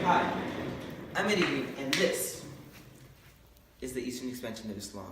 Hi, I'm Eddie Green, and this is the Eastern expansion of Islam.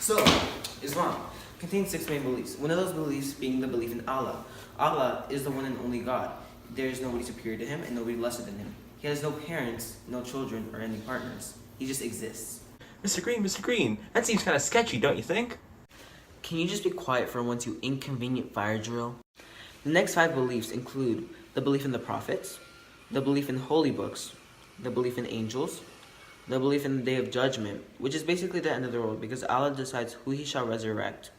So, Islam contains 6 main beliefs. One of those beliefs being the belief in Allah. Allah is the one and only God. There is nobody superior to him and nobody lesser than him. He has no parents, no children, or any partners. He just exists. Mr. Green, that seems kind of sketchy, don't you think? Can you just be quiet for once, you inconvenient fire drill? The next 5 beliefs include the belief in the prophets, the belief in holy books, the belief in angels, the belief in the Day of Judgment, which is basically the end of the world because Allah decides who he shall resurrect.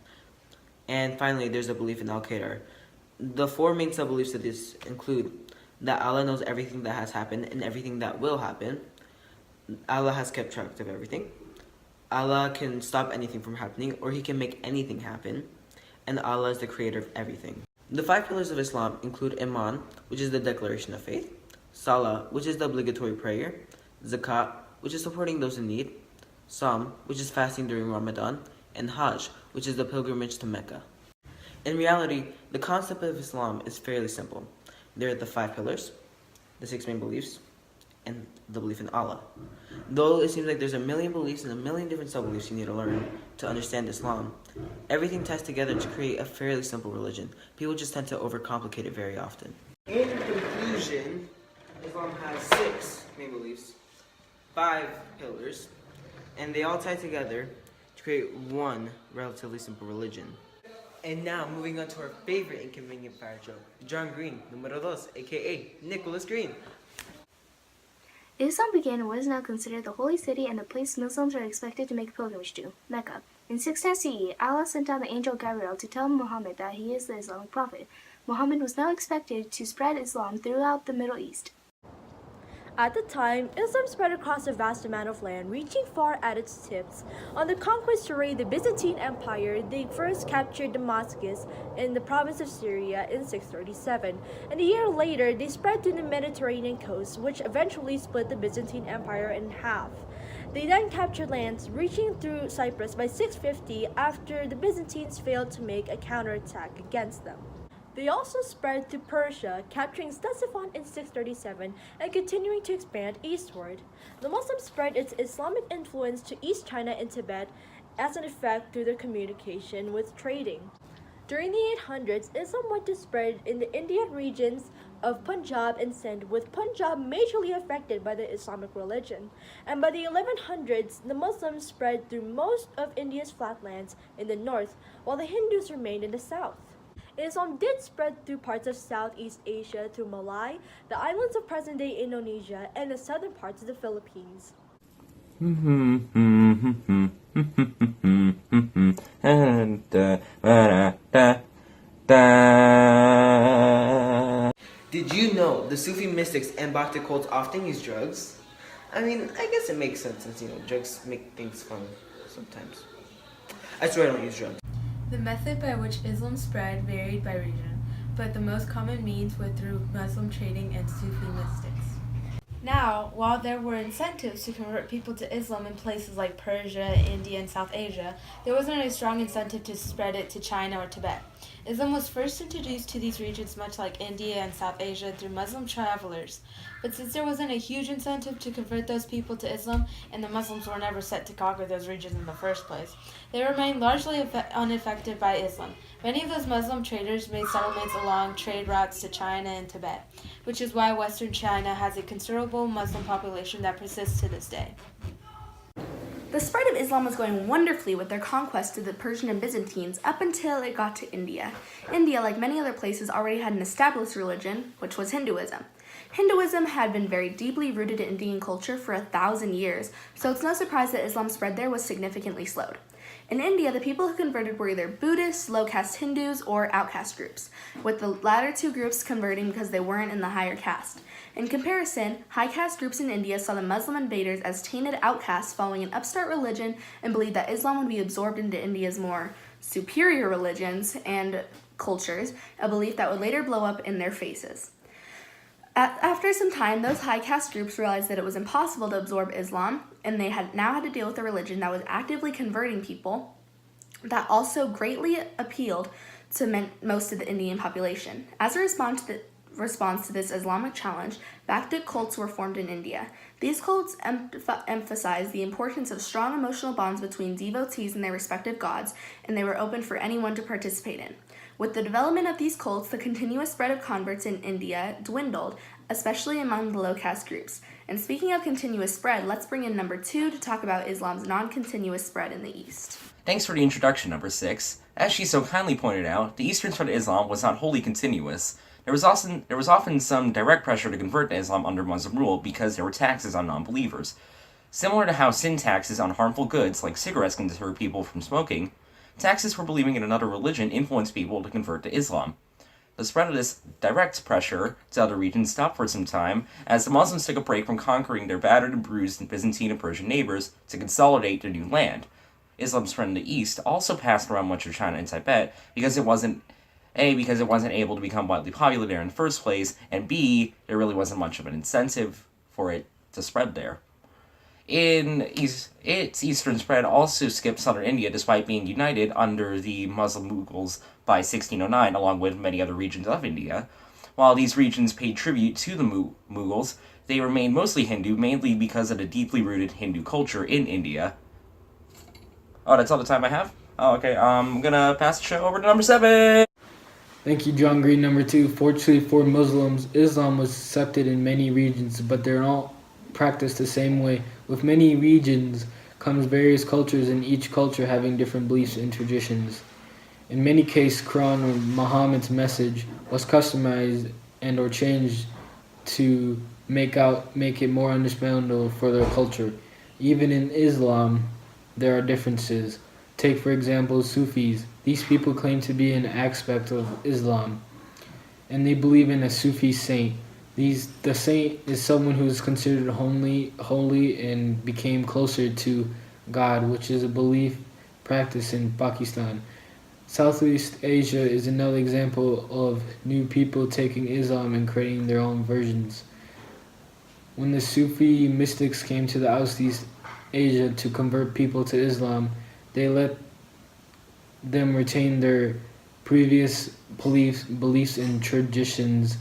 And finally, there's the belief in Al-Qadar. The 4 main sub-beliefs of this include that Allah knows everything that has happened and everything that will happen. Allah has kept track of everything. Allah can stop anything from happening, or he can make anything happen. And Allah is the creator of everything. The 5 pillars of Islam include Iman, which is the declaration of faith, Salah, which is the obligatory prayer, Zakat, which is supporting those in need, Sawm, which is fasting during Ramadan, and Hajj, which is the pilgrimage to Mecca. In reality, the concept of Islam is fairly simple. There are the 5 pillars, the 6 main beliefs, and the belief in Allah. Though it seems like there's a million beliefs and a million different sub-beliefs you need to learn to understand Islam, everything ties together to create a fairly simple religion. People just tend to overcomplicate it very often. In conclusion, Islam has 6 main beliefs, 5 pillars, and they all tie together to create one relatively simple religion. And now, moving on to our favorite inconvenient fire joke, John Green, numero 2, aka Nicholas Green. Islam began in what is now considered the holy city and the place Muslims are expected to make pilgrimage to, Mecca. In 610 CE, Allah sent down the angel Gabriel to tell Muhammad that he is the Islamic prophet. Muhammad was now expected to spread Islam throughout the Middle East. At the time, Islam spread across a vast amount of land, reaching far at its tips. On the conquest to raid the Byzantine Empire, they first captured Damascus in the province of Syria in 637, and a year later they spread to the Mediterranean coast, which eventually split the Byzantine Empire in half. They then captured lands reaching through Cyprus by 650 after the Byzantines failed to make a counterattack against them. They also spread to Persia, capturing Ctesiphon in 637 and continuing to expand eastward. The Muslims spread its Islamic influence to East China and Tibet as an effect through their communication with trading. During the 800s, Islam went to spread in the Indian regions of Punjab and Sindh, with Punjab majorly affected by the Islamic religion. And by the 1100s, the Muslims spread through most of India's flatlands in the north, while the Hindus remained in the south. Islam did spread through parts of Southeast Asia through Malay, the islands of present-day Indonesia, and the southern parts of the Philippines. Did you know the Sufi mystics and Bhakti cults often use drugs? I mean, I guess it makes sense since, drugs make things fun sometimes. I swear I don't use drugs. The method by which Islam spread varied by region, but the most common means were through Muslim trading and Sufi mystics. Now, while there were incentives to convert people to Islam in places like Persia, India, and South Asia, there wasn't a strong incentive to spread it to China or Tibet. Islam was first introduced to these regions, much like India and South Asia, through Muslim travelers. But since there wasn't a huge incentive to convert those people to Islam, and the Muslims were never set to conquer those regions in the first place, they remained largely unaffected by Islam. Many of those Muslim traders made settlements along trade routes to China and Tibet, which is why Western China has a considerable Muslim population that persists to this day. The spread of Islam was going wonderfully with their conquest of the Persian and Byzantines up until it got to India. India, like many other places, already had an established religion, which was Hinduism. Hinduism had been very deeply rooted in Indian culture for 1,000 years, so it's no surprise that Islam's spread there was significantly slowed. In India, the people who converted were either Buddhists, low-caste Hindus, or outcast groups, with the latter two groups converting because they weren't in the higher caste. In comparison, high-caste groups in India saw the Muslim invaders as tainted outcasts following an upstart religion and believed that Islam would be absorbed into India's more superior religions and cultures, a belief that would later blow up in their faces. After some time, those high-caste groups realized that it was impossible to absorb Islam, and they had now had to deal with a religion that was actively converting people that also greatly appealed to most of the Indian population. As a response to this Islamic challenge, Bhaktic cults were formed in India. These cults emphasized the importance of strong emotional bonds between devotees and their respective gods, and they were open for anyone to participate in. With the development of these cults, the continuous spread of converts in India dwindled, especially among the low caste groups. And speaking of continuous spread, let's bring in number 2 to talk about Islam's non-continuous spread in the East. Thanks for the introduction, number 6. As she so kindly pointed out, the eastern spread of Islam was not wholly continuous. There was often some direct pressure to convert to Islam under Muslim rule because there were taxes on non-believers. Similar to how sin taxes on harmful goods like cigarettes can deter people from smoking, taxes for believing in another religion influenced people to convert to Islam. The spread of this direct pressure to other regions stopped for some time as the Muslims took a break from conquering their battered and bruised Byzantine and Persian neighbors to consolidate their new land. Islam's spread in the East also passed around much of China and Tibet because it wasn't able to become widely popular there in the first place, and B, there really wasn't much of an incentive for it to spread there. Its eastern spread also skipped southern India despite being united under the Muslim Mughals by 1609, along with many other regions of India. While these regions paid tribute to the Mughals, they remained mostly Hindu, mainly because of the deeply rooted Hindu culture in India. Oh, that's all the time I have? Oh, okay, I'm gonna pass the show over to number 7! Thank you, John Green. Number 2, fortunately for Muslims, Islam was accepted in many regions, but they're all practiced the same way. With many regions comes various cultures, and each culture having different beliefs and traditions. In many cases, Quran or Muhammad's message was customized and or changed to make it more understandable for their culture. Even in Islam, there are differences. Take, for example, Sufis. These people claim to be an aspect of Islam, and they believe in a Sufi saint. The saint is someone who is considered holy and became closer to God, which is a belief practice in Pakistan. Southeast Asia is another example of new people taking Islam and creating their own versions. When the Sufi mystics came to the Southeast Asia to convert people to Islam, they let them retain their previous beliefs and traditions.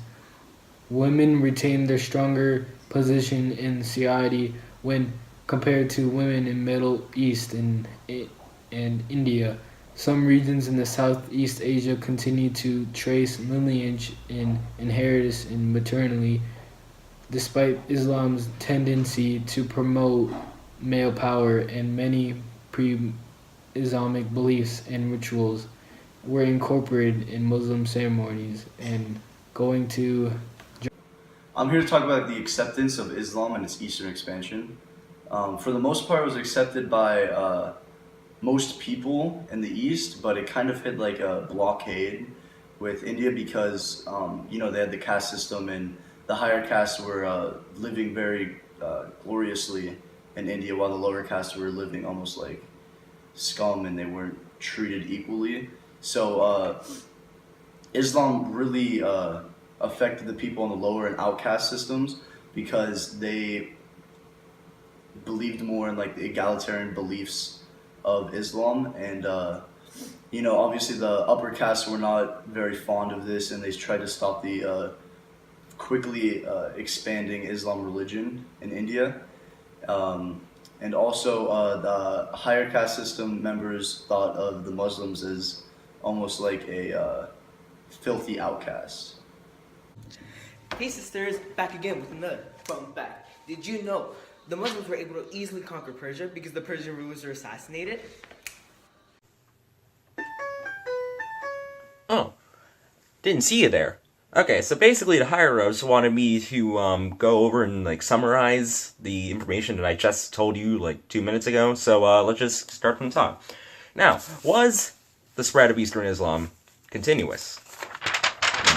Women retain their stronger position in society when compared to women in Middle East and India. Some regions in the Southeast Asia continue to trace lineage and inheritance in maternity, despite Islam's tendency to promote male power, and many pre-Islamic beliefs and rituals were incorporated in Muslim ceremonies. And going to... I'm here to talk about the acceptance of Islam and its Eastern expansion. For the most part, it was accepted by most people in the East, but it kind of hit like a blockade with India because, they had the caste system, and the higher castes were living very gloriously in India, while the lower castes were living almost like scum, and they weren't treated equally. So Islam really affected the people in the lower and outcast systems because they believed more in like the egalitarian beliefs of Islam, and obviously the upper castes were not very fond of this, and they tried to stop the quickly expanding Islam religion in India. And also the higher caste system members thought of the Muslims as almost like a filthy outcast. Hey sisters, back again with another fun fact. Did you know the Muslims were able to easily conquer Persia because the Persian rulers were assassinated? Oh, didn't see you there. Okay, so basically the higher ups wanted me to go over and summarize the information that I just told you 2 minutes ago. So let's just start from the top. Now, was the spread of Eastern Islam continuous?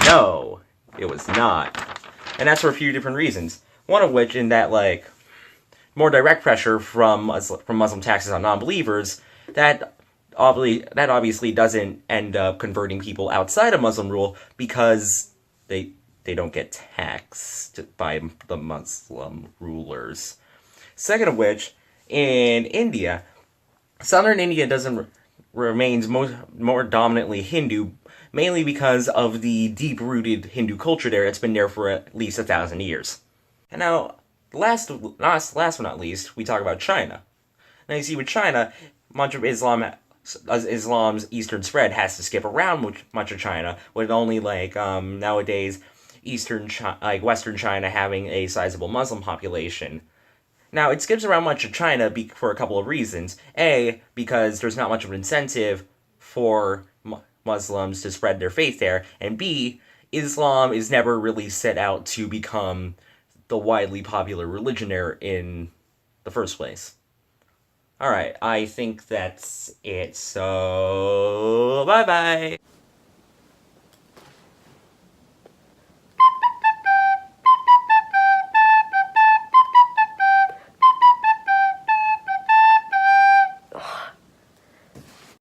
No, it was not. And that's for a few different reasons. One of which in that more direct pressure from Muslim taxes on non-believers, that obviously doesn't end up converting people outside of Muslim rule because they don't get taxed by the Muslim rulers. Second of which, in India, southern India doesn't remains more dominantly Hindu, mainly because of the deep-rooted Hindu culture there. It's been there for at least 1,000 years. And now, last but not least, we talk about China. Now you see, with China, much of Islam's eastern spread has to skip around much of China, with only nowadays Western China having a sizable Muslim population. Now, it skips around much of China for a couple of reasons. A, because there's not much of an incentive for Muslims to spread their faith there, and B, Islam is never really set out to become the widely popular religion there in the first place. Alright, I think that's it, so bye-bye!